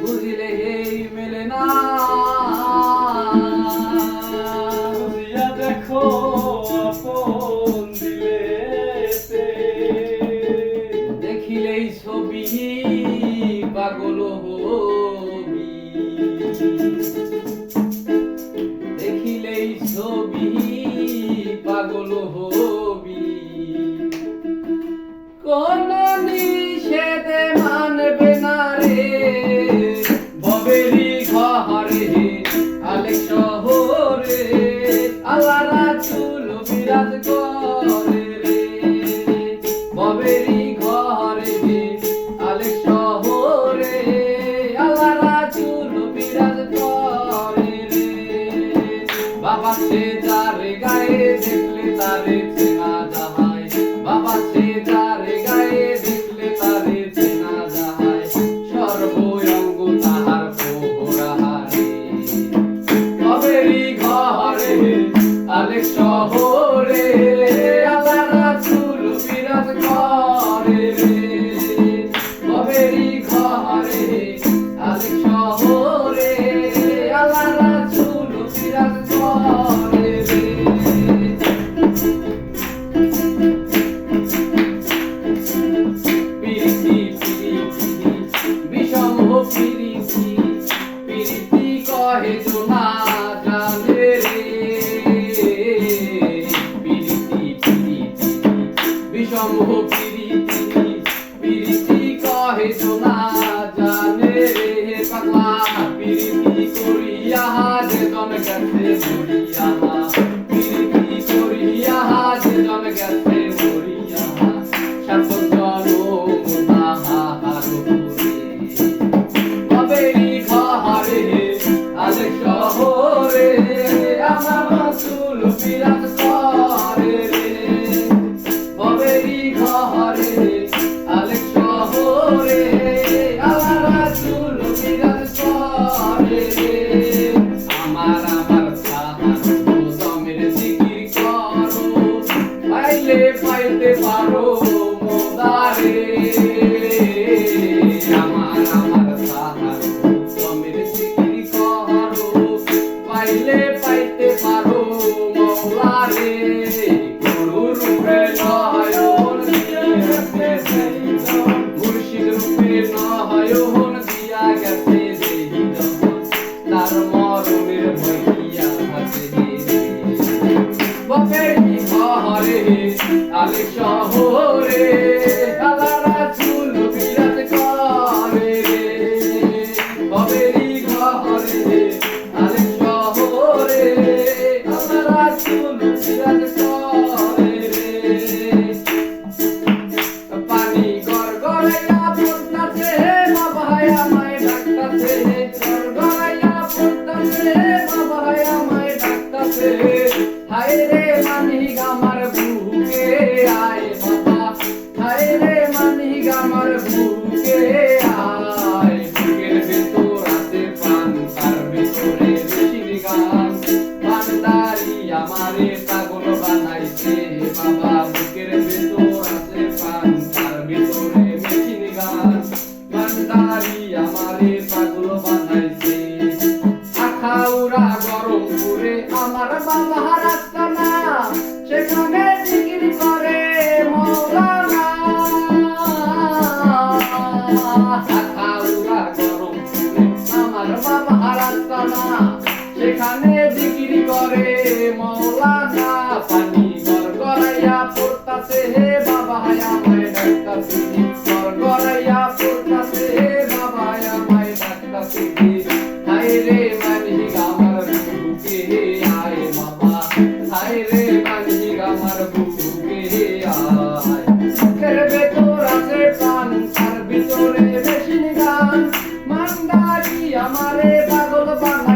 বুঝিলে হেই মেলে না বুঝিয়া দেখো আপন দিলেতে দেখিলেই ছবি পাগল হবি দেখিলেই ছবি পাগল হবি কোন নিষেধে মানবে না রে ববেরি ঘরে আলেক শহরে আল্লাহ রাসূল বিরাজ করে রে ববেরি ঘরে আলেক শহরে আল্লাহ রাসূল বিরাজ করে রে বাবা সে যার গায়ে দেখলে তারে চেনা যায় বাবা সে যার গায়ে দেখলে তারে চেনা যায় সর্বঙ্গ তাহার পোহরাহারে ববেরি ঘরে আলেক শহরে আল্লাহ রাসূল বিরাজ করে রে ববেরি ঘরে আলেক শহরে আল্লাহ রাসূল বিরাজ করে রে পিরিতি বিষম পিরিতি পিরিতি কহে জোনা জানে রে পিরিতি বিষম পিরিতি পিরিতি কহে জোনা জানে রে পাগলা পিরিতি করিয়া যে জন গেছে মরিয়া পিরিতি করিয়া যে জন গেছে মরিয়া সাতজন ববেরি ঘরে আলেক শহরে আমার রাসূল বিরাজ করে রে ববেরি ঘরে আলেক শহরে আমার রাসূল বিরাজ করে রে আমার সাহার দমের জিকির করো পাইলে পাইতে পারো মোদারে আমার সাহার দমের জিকির করো পাইলে পাইতে পারো মওলারে গুরু রূপে নয়ন দিয়া গেছে মুর্শিদ রূপে নয়ন দিয়া গেছে তার মরণের ভইয়া আছে ববেরি ঘরে আলেক শহরে আল্লাহ রাসূল বিরাজ করে রে ববেরি ঘরে আলেক শহরে আল্লাহ রাসূল বিরাজ করে রে পানি গড়গড়াইয়া পড়তাছে বাবাই আমায় ডাকতাছে গড়গড়াইয়া পড়তাছে বাবাই আমায় ডাকতাছে হায় রে মানিক আমার বুকে আয় বাবা হায় রে মানিক আমার বুকে আয় বুকের ভেতর আছে প্রাণ তার ভেতরে বেশির গান বান্দারি আমারে পাগল বানাইছে বাবা বুকের ভেতর আছে প্রাণ তার ভেতরে বেশির গান বান্দারি আমারে পাগল বানাইছে আখাউড়া গরম করে আমার বাবা রাস্তা না সেখানে জিকির করে মওলানা আখাউড়া গরম করে আমার বাবা রাস্তা না সেখানে জিকির করে মওলানা পানি গড়গড়াইয়া পড়তাছে হে বাবা আমায় ডাকতাছে গড়গড়াইয়া পড়তাছে হে বাবা আমায় ডাকতাছে হায় রে মানিক আমার বুকে আয় বাবা হায় রে মানিক আমার বুকে আয় বুকের ভেতর আছে প্রাণ তার ভিতরে বেশি গান মান্দারি আমারে পাগল বানা